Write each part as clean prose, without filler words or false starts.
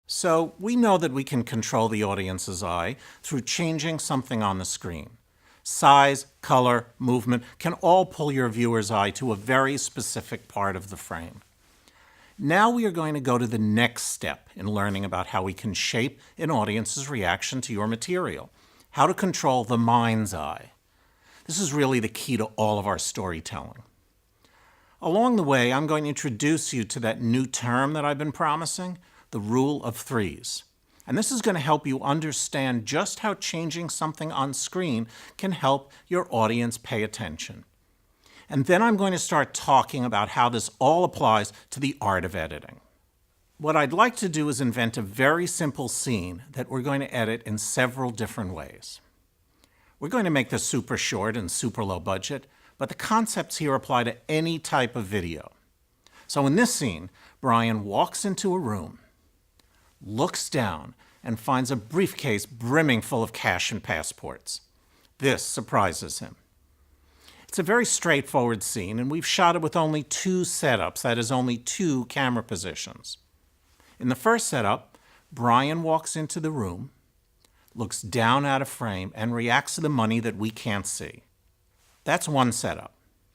So we know that we can control the audience's eye through changing something on the screen. Size, color, movement can all pull your viewer's eye to a very specific part of the frame. Now we are going to go to the next step in learning about how we can shape an audience's reaction to your material, how to control the mind's eye. This is really the key to all of our storytelling. Along the way, I'm going to introduce you to that new term that I've been promising, the rule of threes. And this is going to help you understand just how changing something on screen can help your audience pay attention. And then I'm going to start talking about how this all applies to the art of editing. What I'd like to do is invent a very simple scene that we're going to edit in several different ways. We're going to make this super short and super low budget, but the concepts here apply to any type of video. So in this scene, Brian walks into a room, looks down, and finds a briefcase brimming full of cash and passports. This surprises him. It's a very straightforward scene, and we've shot it with only two setups, that is, only two camera positions. In the first setup, Brian walks into the room, looks down at a frame, and reacts to the money that we can't see. That's one setup.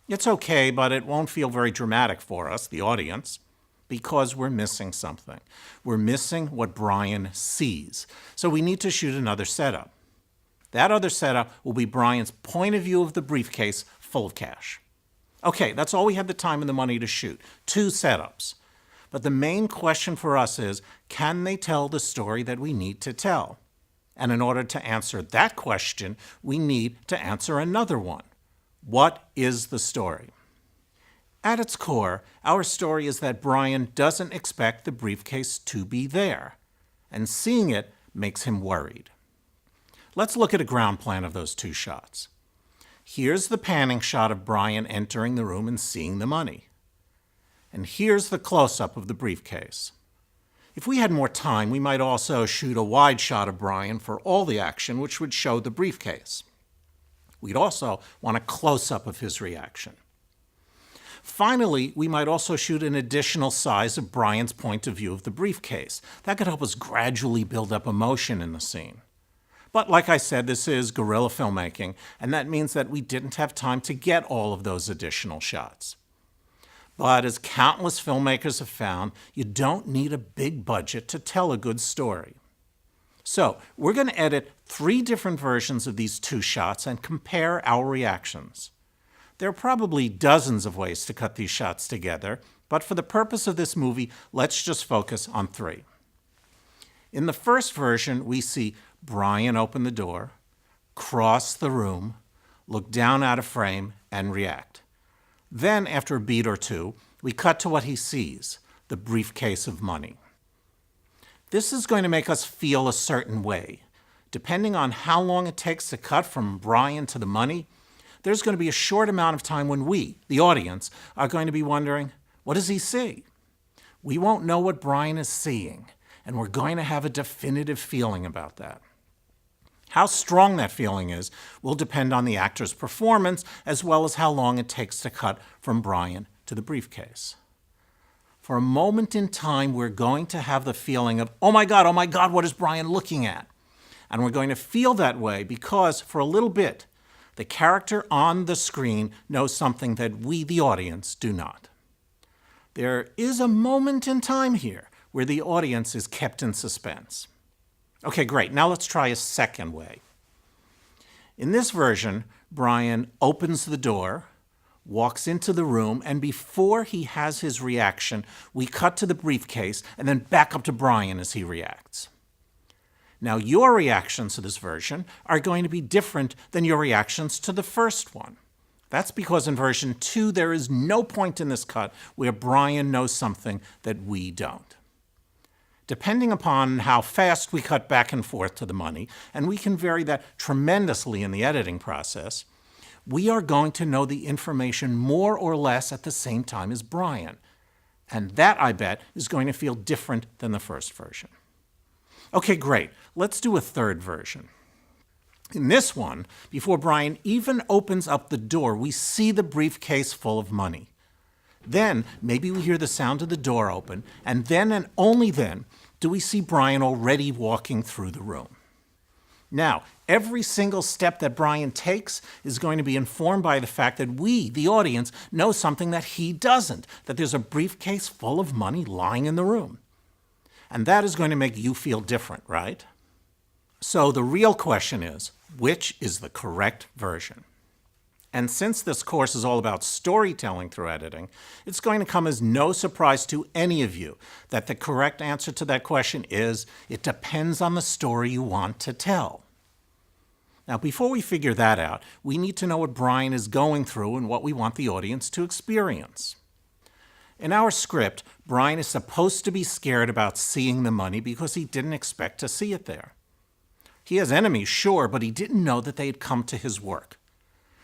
It's okay, but it won't feel very dramatic for us, the audience, because we're missing something. We're missing what Brian sees. So we need to shoot another setup. That other setup will be Brian's point of view of the briefcase full of cash. Okay, that's all we have the time and the money to shoot. Two setups. But the main question for us is, can they tell the story that we need to tell? And in order to answer that question, we need to answer another one. What is the story? At its core, our story is that Brian doesn't expect the briefcase to be there, and seeing it makes him worried. Let's look at a ground plan of those two shots. Here's the panning shot of Brian entering the room and seeing the money. And here's the close-up of the briefcase. If we had more time, we might also shoot a wide shot of Brian for all the action, which would show the briefcase. We'd also want a close-up of his reaction. Finally, we might also shoot an additional size of Brian's point of view of the briefcase. That could help us gradually build up emotion in the scene. But like I said, this is guerrilla filmmaking, and that means that we didn't have time to get all of those additional shots. But as countless filmmakers have found, you don't need a big budget to tell a good story. So we're going to edit 3 different versions of these 2 shots and compare our reactions. There are probably dozens of ways to cut these shots together, but for the purpose of this movie, let's just focus on 3. In the first version, we see Brian open the door, cross the room, look down at a frame, and react. Then, after a beat or 2, we cut to what he sees, the briefcase of money. This is going to make us feel a certain way. Depending on how long it takes to cut from Brian to the money, there's going to be a short amount of time when we, the audience, are going to be wondering, what does he see? We won't know what Brian is seeing, and we're going to have a definitive feeling about that. How strong that feeling is will depend on the actor's performance, as well as how long it takes to cut from Brian to the briefcase. For a moment in time, we're going to have the feeling of, oh my God, what is Brian looking at? And we're going to feel that way because, for a little bit, the character on the screen knows something that we, the audience, do not. There is a moment in time here where the audience is kept in suspense. Okay, great. Now let's try a second way. In this version, Brian opens the door, walks into the room, and before he has his reaction, we cut to the briefcase and then back up to Brian as he reacts. Now, your reactions to this version are going to be different than your reactions to the first one. That's because in version 2, there is no point in this cut where Brian knows something that we don't. Depending upon how fast we cut back and forth to the money, and we can vary that tremendously in the editing process, we are going to know the information more or less at the same time as Brian. And that, I bet, is going to feel different than the first version. Okay, great. Let's do a third version. In this one, before Brian even opens up the door, we see the briefcase full of money. Then, maybe we hear the sound of the door open, and then and only then do we see Brian already walking through the room. Now, every single step that Brian takes is going to be informed by the fact that we, the audience, know something that he doesn't, that there's a briefcase full of money lying in the room. And that is going to make you feel different, right? So the real question is, which is the correct version? And since this course is all about storytelling through editing, it's going to come as no surprise to any of you that the correct answer to that question is, it depends on the story you want to tell. Now, before we figure that out, we need to know what Brian is going through and what we want the audience to experience. In our script, Brian is supposed to be scared about seeing the money because he didn't expect to see it there. He has enemies, sure, but he didn't know that they had come to his work.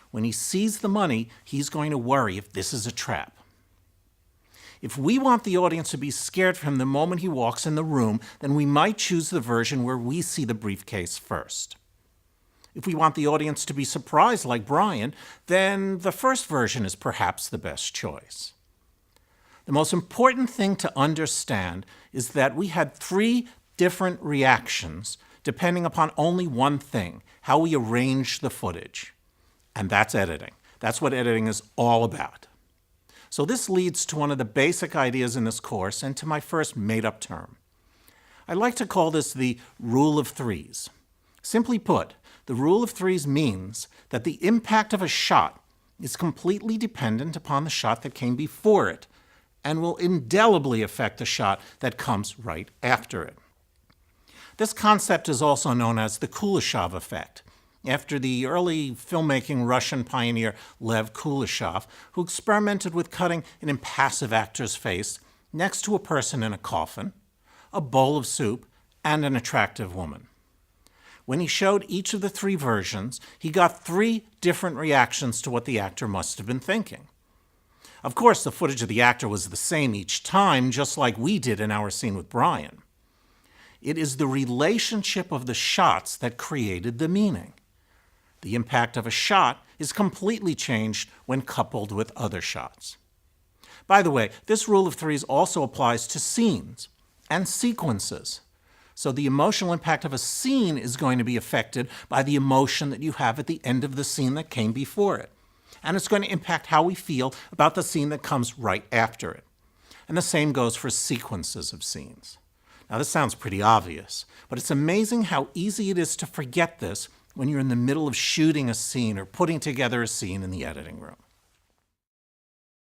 When he sees the money, he's going to worry if this is a trap. If we want the audience to be scared from the moment he walks in the room, then we might choose the version where we see the briefcase first. If we want the audience to be surprised like Brian, then the first version is perhaps the best choice. The most important thing to understand is that we had 3 different reactions depending upon only one thing, how we arrange the footage. And that's editing. That's what editing is all about. So this leads to one of the basic ideas in this course and to my first made-up term. I like to call this the rule of threes. Simply put, the rule of threes means that the impact of a shot is completely dependent upon the shot that came before it and will indelibly affect the shot that comes right after it. This concept is also known as the Kuleshov effect, after the early filmmaking Russian pioneer Lev Kuleshov, who experimented with cutting an impassive actor's face next to a person in a coffin, a bowl of soup, and an attractive woman. When he showed each of the 3 versions, he got 3 different reactions to what the actor must have been thinking. Of course, the footage of the actor was the same each time, just like we did in our scene with Brian. It is the relationship of the shots that created the meaning. The impact of a shot is completely changed when coupled with other shots. By the way, this rule of threes also applies to scenes and sequences. So the emotional impact of a scene is going to be affected by the emotion that you have at the end of the scene that came before it. And it's going to impact how we feel about the scene that comes right after it. And the same goes for sequences of scenes. Now this sounds pretty obvious, but it's amazing how easy it is to forget this when you're in the middle of shooting a scene or putting together a scene in the editing room.